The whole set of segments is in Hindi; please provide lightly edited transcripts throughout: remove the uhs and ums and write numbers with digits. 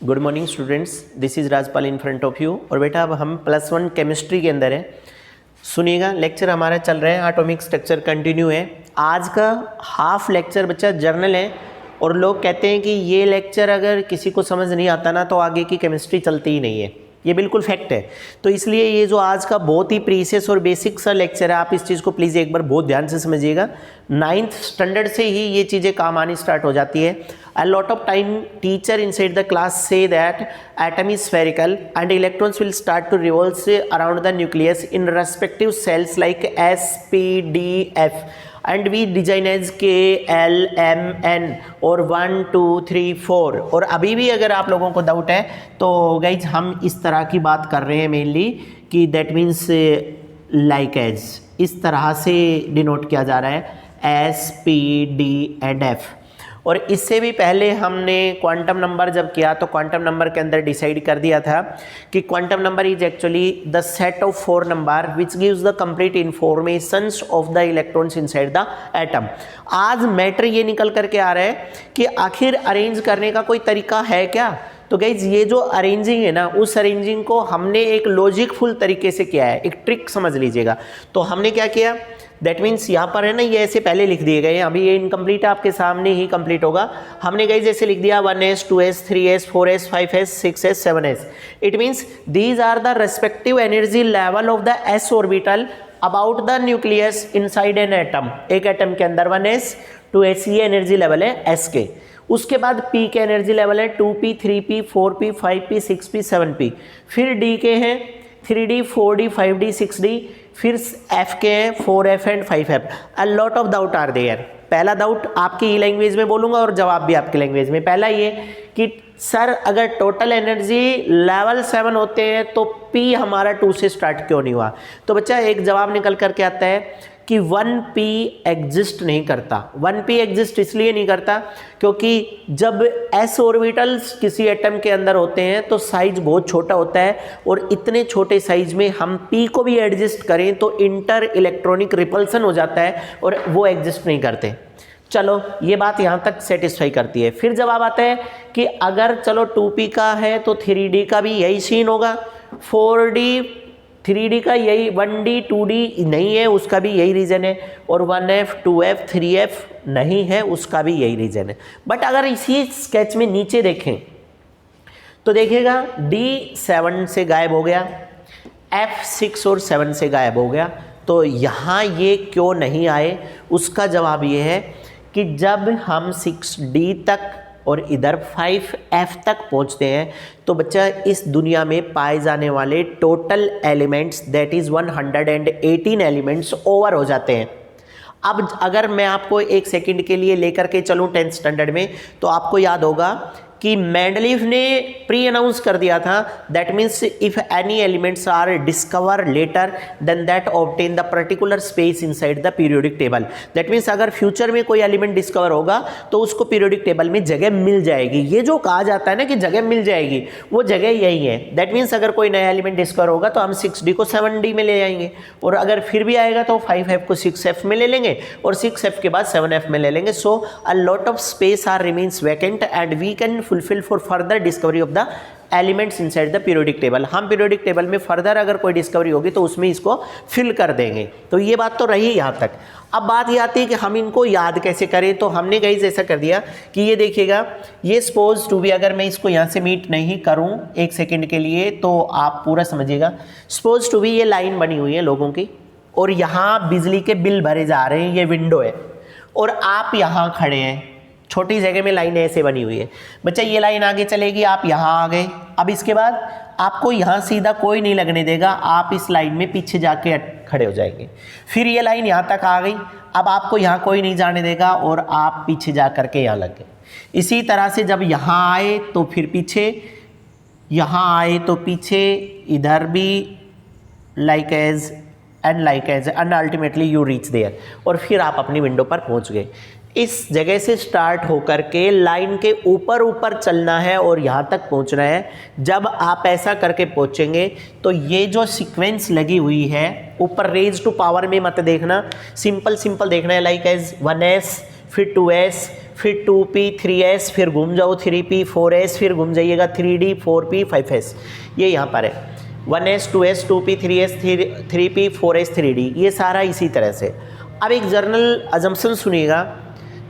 Good morning students, this is Rajpal in front of you. और बेटा अब हम +1 केमिस्ट्री के अंदर है। सुनिएगा, लेक्चर हमारा चल रहा है, एटॉमिक स्ट्रक्चर कंटिन्यू है। आज का हाफ लेक्चर बच्चा जर्नल है, और लोग कहते हैं कि ये लेक्चर अगर किसी को समझ नहीं आता ना तो आगे की केमिस्ट्री चलती ही नहीं है। ये बिल्कुल फैक्ट है। तो इसलिए ये जो आज का बहुत ही प्रीसियस और बेसिक सा लेक्चर है, आप इस चीज़ को प्लीज़ एक बार बहुत ध्यान से समझिएगा। 9th स्टैंडर्ड से ही ये चीज़ें काम आनी स्टार्ट हो जाती है। A lot of time teacher inside the class say that atom is spherical and electrons will start to revolve around the nucleus in respective cells like S, P, D, F and we design as K, L, M, N और 1, 2, 3, 4। और अभी भी अगर आप लोगों को डाउट है तो गाइज हम इस तरह की बात कर रहे हैं मेनली कि दैट मीन्स लाइक एज इस तरह से डिनोट किया जा रहा है S, P, D and F। और इससे भी पहले हमने क्वांटम नंबर जब किया तो क्वांटम नंबर के अंदर डिसाइड कर दिया था कि quantum number is actually the set of 4 number which gives the complete informations of the electrons inside the atom. आज मैटर ये निकल करके आ रहा है कि आखिर अरेंज करने का कोई तरीका है क्या। तो गाइज ये जो अरेंजिंग है ना, उस अरेंजिंग को हमने एक लॉजिकफुल तरीके से किया है। एक ट्रिक समझ लीजिएगा। तो हमने क्या किया, दैट मीन्स यहाँ पर है ना, ये ऐसे पहले लिख दिए गए हैं, अभी ये इनकम्प्लीट आपके सामने ही कंप्लीट होगा। हमने गाइज ऐसे लिख दिया 1s, 2s, 3s, 4s, 5s, 6s, 7s। It means these are the respective energy level of the s orbital about the nucleus inside an atom. एक एटम के अंदर 1s, 2s ये एनर्जी लेवल है s के। उसके बाद p के एनर्जी लेवल है 2p, 3p, 4p, 5p, 6p, 7p। फिर d के हैं 3d, 4d, 5d, 6d। फिर f के हैं 4f and 5f। A lot of doubt are there. पहला डाउट आपकी लैंग्वेज में बोलूंगा और जवाब भी आपकी लैंग्वेज में। पहला ये कि सर अगर टोटल एनर्जी लेवल 7 होते हैं तो p हमारा 2 से स्टार्ट क्यों नहीं हुआ। तो बच्चा एक जवाब निकल करके आता है कि 1p एग्जिस्ट नहीं करता। 1p एग्जिस्ट इसलिए नहीं करता क्योंकि जब s ऑर्बिटल्स किसी एटम के अंदर होते हैं तो साइज बहुत छोटा होता है, और इतने छोटे साइज में हम p को भी एडजस्ट करें तो इंटर इलेक्ट्रॉनिक रिपल्सन हो जाता है और वो एग्जिस्ट नहीं करते। चलो ये बात यहाँ तक सेटिस्फाई करती है। फिर जवाब आता है कि अगर चलो 2p का है तो 3d का भी यही सीन होगा, 4d 3d का यही, 1d 2d नहीं है उसका भी यही रीज़न है, और 1f 2f 3f नहीं है उसका भी यही रीज़न है। बट अगर इसी स्केच में नीचे देखें तो देखिएगा d 7 से गायब हो गया, f 6 और 7 से गायब हो गया। तो यहाँ ये क्यों नहीं आए, उसका जवाब ये है कि जब हम 6d तक और इधर 5f तक पहुंचते हैं तो बच्चा इस दुनिया में पाए जाने वाले total elements that is 118 elements over हो जाते हैं। अब अगर मैं आपको एक सेकंड के लिए लेकर के चलूँ 10th स्टैंडर्ड में, तो आपको याद होगा कि मेंडलीफ ने प्री अनाउंस कर दिया था that means if any elements are discover later then that obtain the particular space inside the periodic table. That means अगर फ्यूचर में कोई एलिमेंट डिस्कवर होगा तो उसको पीरियोडिक टेबल में जगह मिल जाएगी। ये जो कहा जाता है ना कि जगह मिल जाएगी, वो जगह यही है। दैट मीन्स अगर कोई नया एलिमेंट डिस्कवर होगा तो हम 6d को 7d में ले जाएंगे, और अगर फिर भी आएगा तो 5f को 6f में ले लेंगे, और 6f के बाद 7f में ले लेंगे। So a lot of space are remains vacant and we can fulfill for further discovery of the elements inside the periodic table. हम पीरियोडिक टेबल में फर्दर अगर कोई डिस्कवरी होगी तो उसमें इसको फिल कर देंगे। तो ये बात तो रही यहाँ तक। अब बात ये आती है कि हम इनको याद कैसे करें। तो हमने गाइस ऐसा कर दिया कि ये देखिएगा, ये सपोज टू बी, अगर मैं इसको यहाँ से मीट नहीं करूँ एक सेकेंड के लिए तो आप पूरा समझिएगा। सपोज टू बी ये लाइन बनी हुई है लोगों की, और यहाँ बिजली के बिल भरे जा रहे हैं, ये विंडो है, और आप यहाँ खड़े हैं, छोटी जगह में लाइन ऐसे बनी हुई है। बच्चा ये लाइन आगे चलेगी, आप यहाँ आ गए। अब इसके बाद आपको यहाँ सीधा कोई नहीं लगने देगा, आप इस लाइन में पीछे जाके खड़े हो जाएंगे। फिर ये लाइन यहाँ तक आ गई, अब आपको यहाँ कोई नहीं जाने देगा और आप पीछे जा करके यहाँ लग गए। इसी तरह से जब यहाँ आए तो फिर पीछे, यहाँ आए तो पीछे, इधर भी like age and ultimately you reach there, और फिर आप अपनी विंडो पर पहुँच गए। इस जगह से स्टार्ट होकर के लाइन के ऊपर ऊपर चलना है और यहाँ तक पहुँचना है। जब आप ऐसा करके पहुँचेंगे तो ये जो सीक्वेंस लगी हुई है ऊपर रेज टू पावर में मत देखना, सिंपल देखना है, लाइक एज 1s फिर 2s फिर 2p 3s, फिर घूम जाओ 3p 4s, फिर घूम जाइएगा 3d 4p 5s, ये यहाँ पर है 1s 2s 2p 3s 3p 4s 3d, ये सारा इसी तरह से। अब एक जनरल अजम्पशन सुनिएगा,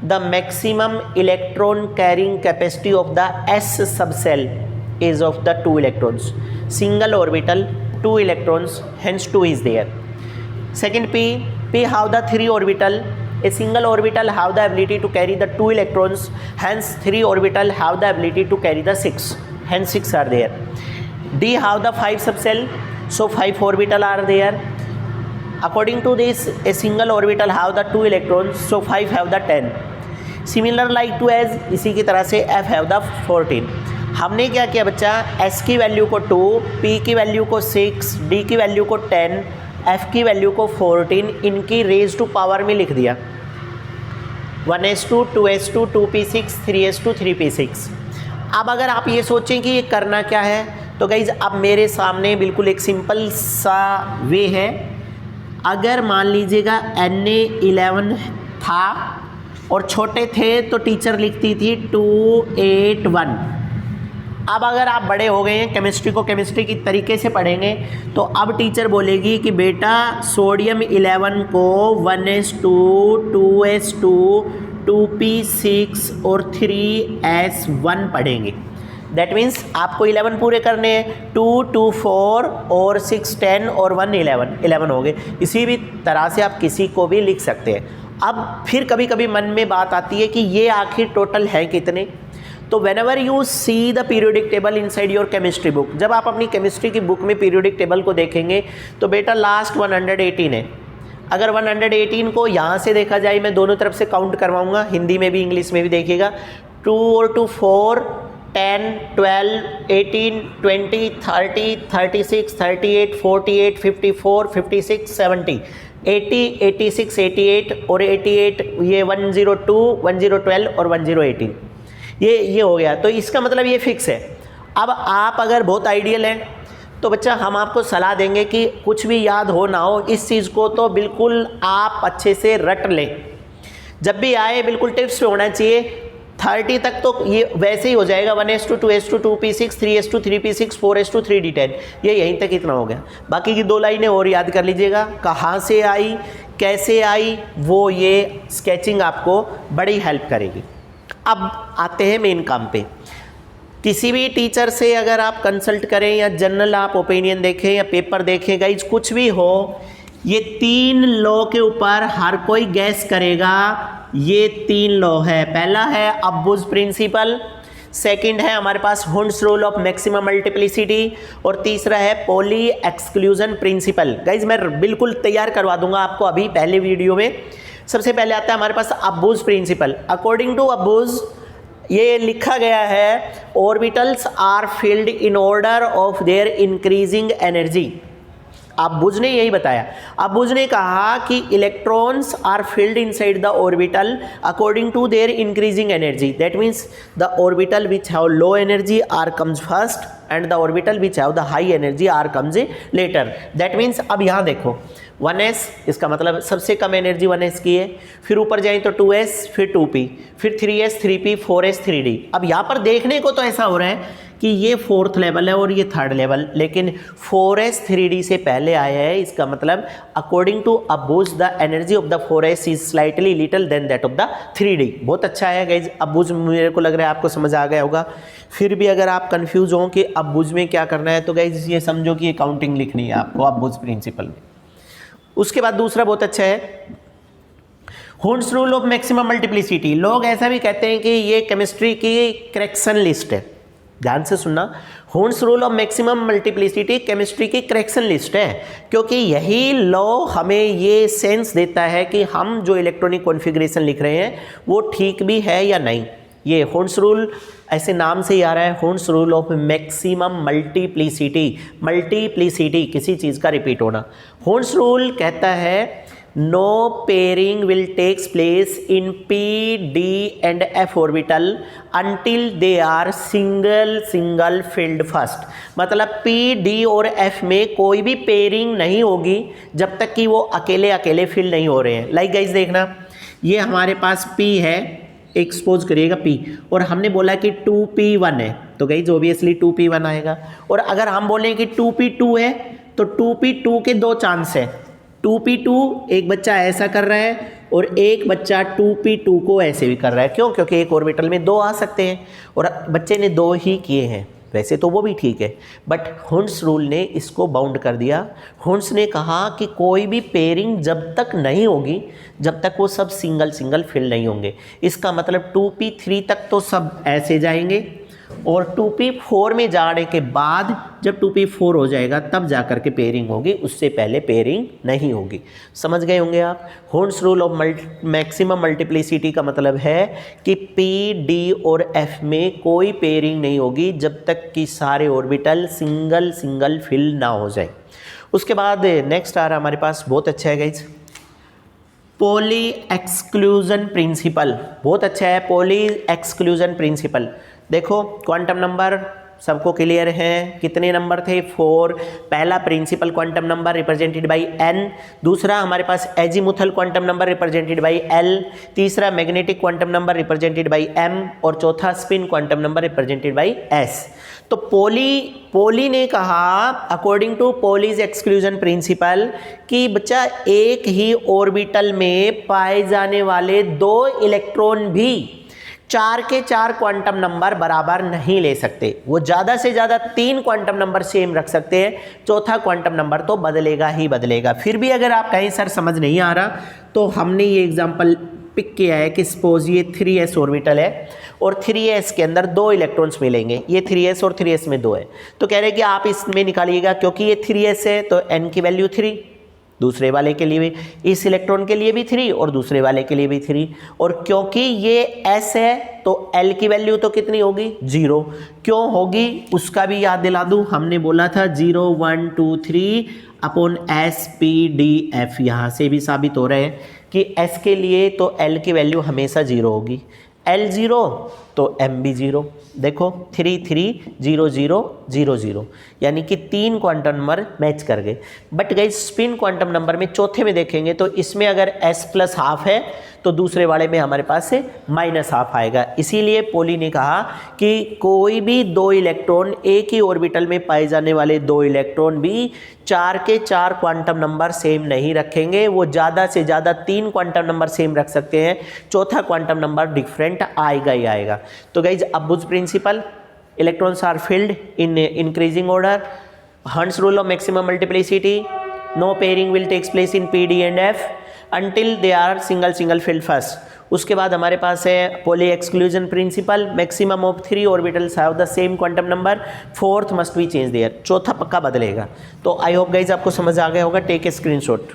the maximum electron carrying capacity of the s सब cell is of the 2 electrons, single orbital 2 electrons, hence 2 is there. Second p have the 3 orbital, a single orbital have the ability to carry the 2 electrons, hence 3 orbital have the ability to carry the 6, hence 6 are there. d have the 5 subcell, so 5 orbital are there. According to this, a single orbital have the 2 electrons, so 5 have the 10. Similar like to as, इसी की तरह से f have the 14. हमने क्या किया बच्चा, s की वैल्यू को 2, p की वैल्यू को 6, d की वैल्यू को 10, f की वैल्यू को 14, इनकी रेज टू पावर में लिख दिया 1s2 2s2 2p6 3s2 3p6। अब अगर आप ये सोचें कि ये करना क्या है, तो गाइज अब मेरे सामने बिल्कुल एक सिंपल सा वे है। अगर मान लीजिएगा Na11 था और छोटे थे तो टीचर लिखती थी 281। अब अगर आप बड़े हो गए हैं, केमिस्ट्री को केमिस्ट्री की तरीके से पढ़ेंगे, तो अब टीचर बोलेगी कि बेटा सोडियम 11 को 1s2 2s2 2p6 और 3s1 पढ़ेंगे। दैट मीन्स आपको 11 पूरे करने हैं, 2 2 4 और 6 10 और 1 11 हो गए। इसी भी तरह से आप किसी को भी लिख सकते हैं। अब फिर कभी कभी मन में बात आती है कि ये आखिर टोटल है कितने। तो whenever you see the periodic table inside your chemistry book, जब आप अपनी केमिस्ट्री की बुक में पीरियोडिक टेबल को देखेंगे तो बेटा लास्ट 118 है। अगर 118 को यहाँ से देखा जाए, मैं दोनों तरफ से काउंट करवाऊँगा, हिंदी में भी इंग्लिश में भी देखिएगा, 2 और 2 4 10 12 18 20 30 36 38 48 54 56 70 80 86 88 और 88, ये 102 1012 और 1018, ये हो गया। तो इसका मतलब ये फिक्स है। अब आप अगर बहुत आइडियल हैं तो बच्चा हम आपको सलाह देंगे कि कुछ भी याद हो ना हो, इस चीज़ को तो बिल्कुल आप अच्छे से रट लें। जब भी आए बिल्कुल टिप्स पे होना चाहिए। 30 तक तो ये वैसे ही हो जाएगा, 1s2 2s2 2p6 3s2 3p6 4s2 3d10, ये यहीं तक इतना हो गया। बाकी की 2 लाइनें और याद कर लीजिएगा, कहाँ से आई कैसे आई, वो ये स्केचिंग आपको बड़ी हेल्प करेगी। अब आते हैं मेन काम पे। किसी भी टीचर से अगर आप कंसल्ट करें या जनरल आप ओपिनियन देखें या पेपर देखें, गाइज कुछ भी हो, ये 3 लॉ के ऊपर हर कोई गैस करेगा। ये 3 लॉ है। पहला है अब्बूज प्रिंसिपल, सेकंड है हमारे पास Hund's rule of maximum multiplicity, और तीसरा है पॉली एक्सक्लूजन प्रिंसिपल। गाइज मैं बिल्कुल तैयार करवा दूंगा आपको अभी पहले वीडियो में। सबसे पहले आता है हमारे पास Aufbau principle. According to Aufbau ये लिखा गया है, orbitals are filled in order of their increasing energy. Aufbau ने यही बताया। अब्बूज ने कहा कि electrons are filled inside the orbital according to their increasing energy. That means the orbital which have low energy are comes first and the orbital which have the high energy are comes later. That means अब यहाँ देखो 1s, इसका मतलब सबसे कम एनर्जी 1s की है, फिर ऊपर जाएं तो 2s, फिर 2p, फिर 3s 3p 4s 3d। अब यहाँ पर देखने को तो ऐसा हो रहा है कि ये 4th लेवल है और ये 3rd लेवल, लेकिन 4s 3d से पहले आया है। इसका मतलब according to Aufbau the energy of the 4s is slightly little than that of the 3d। बहुत अच्छा है गाइज, अब्बूज मेरे को लग रहा है आपको समझ आ गया होगा। फिर भी अगर आप कंफ्यूज हो कि अब्बूज में क्या करना है, तो गाइज ये समझो कि अकाउंटिंग लिखनी है आपको अब्बूज प्रिंसिपल में। उसके बाद दूसरा बहुत अच्छा है Hund's rule of maximum multiplicity. लोग ऐसा भी कहते हैं कि ये केमिस्ट्री की करेक्शन लिस्ट है। ध्यान से सुनना, Hund's rule of maximum multiplicity chemistry की करेक्शन लिस्ट है, क्योंकि यही लॉ हमें ये सेंस देता है कि हम जो इलेक्ट्रॉनिक कॉन्फ़िगरेशन लिख रहे हैं वो ठीक भी है या नहीं। ये हुंड्स रूल ऐसे नाम से ही आ रहा है, Hund's rule of maximum multiplicity. Multiplicity किसी चीज़ का रिपीट होना। हुंड्स रूल कहता है no pairing will takes place in p d and f orbital until they are single filled first. मतलब पी डी और एफ में कोई भी पेयरिंग नहीं होगी जब तक कि वो अकेले अकेले फील्ड नहीं हो रहे हैं। लाइक गाइस देखना, ये हमारे पास पी है, एक सपोज करिएगा P, और हमने बोला कि 2p1 है, तो गाइज ऑब्वियसली 2p1 आएगा। और अगर हम बोलें कि 2p2 है तो 2p2 के दो चांस है। 2p2 एक बच्चा ऐसा कर रहा है और एक बच्चा 2p2 को ऐसे भी कर रहा है। क्यों? क्योंकि एक ऑर्बिटल में दो आ सकते हैं और बच्चे ने दो ही किए हैं। वैसे तो वो भी ठीक है, बट हुंस रूल ने इसको बाउंड कर दिया। हुंस ने कहा कि कोई भी पेयरिंग जब तक नहीं होगी, जब तक वो सब सिंगल सिंगल फिल नहीं होंगे। इसका मतलब 2p3 तक तो सब ऐसे जाएंगे और 2p4 में जाने के बाद जब 2p4 हो जाएगा तब जा कर के पेयरिंग होगी, उससे पहले पेयरिंग नहीं होगी। समझ गए होंगे आप। हुंस रूल ऑफ मैक्सिमम मल्टीप्लिसिटी का मतलब है कि p, d और f में कोई पेयरिंग नहीं होगी जब तक कि सारे ऑर्बिटल सिंगल सिंगल फिल ना हो जाए। उसके बाद नेक्स्ट आ रहा हमारे पास, बहुत अच्छा है गाइज, पॉली एक्सक्लूजन प्रिंसिपल। बहुत अच्छा है पॉली एक्सक्लूजन प्रिंसिपल। देखो क्वांटम नंबर सबको क्लियर है, कितने नंबर थे? 4। पहला principle quantum number represented by n, दूसरा हमारे पास azimuthal quantum number represented by l, तीसरा magnetic quantum number represented by m और चौथा spin quantum number represented by s। तो पॉली ने कहा according to Pauli's exclusion principle कि बच्चा एक ही ऑर्बिटल में पाए जाने वाले दो इलेक्ट्रॉन भी 4 के 4 क्वांटम नंबर बराबर नहीं ले सकते। वो ज़्यादा से ज़्यादा 3 क्वांटम नंबर सेम रख सकते हैं, चौथा क्वांटम नंबर तो बदलेगा ही बदलेगा। फिर भी अगर आप कहीं सर समझ नहीं आ रहा तो हमने ये एग्जांपल पिक किया है कि सपोज ये 3s ऑर्बिटल है और 3s के अंदर 2 इलेक्ट्रॉन्स मिलेंगे। ये 3s और 3s में 2 है, तो कह रहे हैं कि आप इसमें निकालिएगा, क्योंकि ये 3s है तो n की वैल्यू 3, दूसरे वाले के लिए भी, इस इलेक्ट्रॉन के लिए भी 3 और दूसरे वाले के लिए भी 3, और क्योंकि ये s है तो l की वैल्यू तो कितनी होगी? 0। क्यों होगी उसका भी याद दिला दूं, हमने बोला था 0 1 2 3 upon s p d f। यहाँ से भी साबित हो रहा है कि s के लिए तो l की वैल्यू हमेशा 0 होगी, l 0 तो m भी 0। देखो 3 3 0 0 0 0, यानी कि 3 क्वांटम नंबर मैच कर गए। But guys spin quantum number में चौथे में देखेंगे तो इसमें अगर s प्लस हाफ है तो दूसरे वाले में हमारे पास से माइनस हाफ आएगा। इसीलिए पॉली ने कहा कि कोई भी 2 इलेक्ट्रॉन, एक ही ऑर्बिटल में पाए जाने वाले 2 इलेक्ट्रॉन भी 4 के 4 क्वांटम नंबर सेम नहीं रखेंगे। वो ज़्यादा से ज़्यादा 3 क्वांटम नंबर सेम रख सकते हैं, चौथा क्वांटम नंबर डिफरेंट आएगा ही आएगा। तो guys Aufbau principle, electrons are filled in increasing order, Hund's rule of maximum multiplicity, no pairing will takes place in p d and f until they are single filled first। उसके बाद हमारे पास है Pauli exclusion principal, maximum of 3 orbitals have the same quantum number, fourth must be change their, चौथा पक्का बदलेगा। तो आई होप गाइज आपको समझ आ गया होगा। Take a screenshot.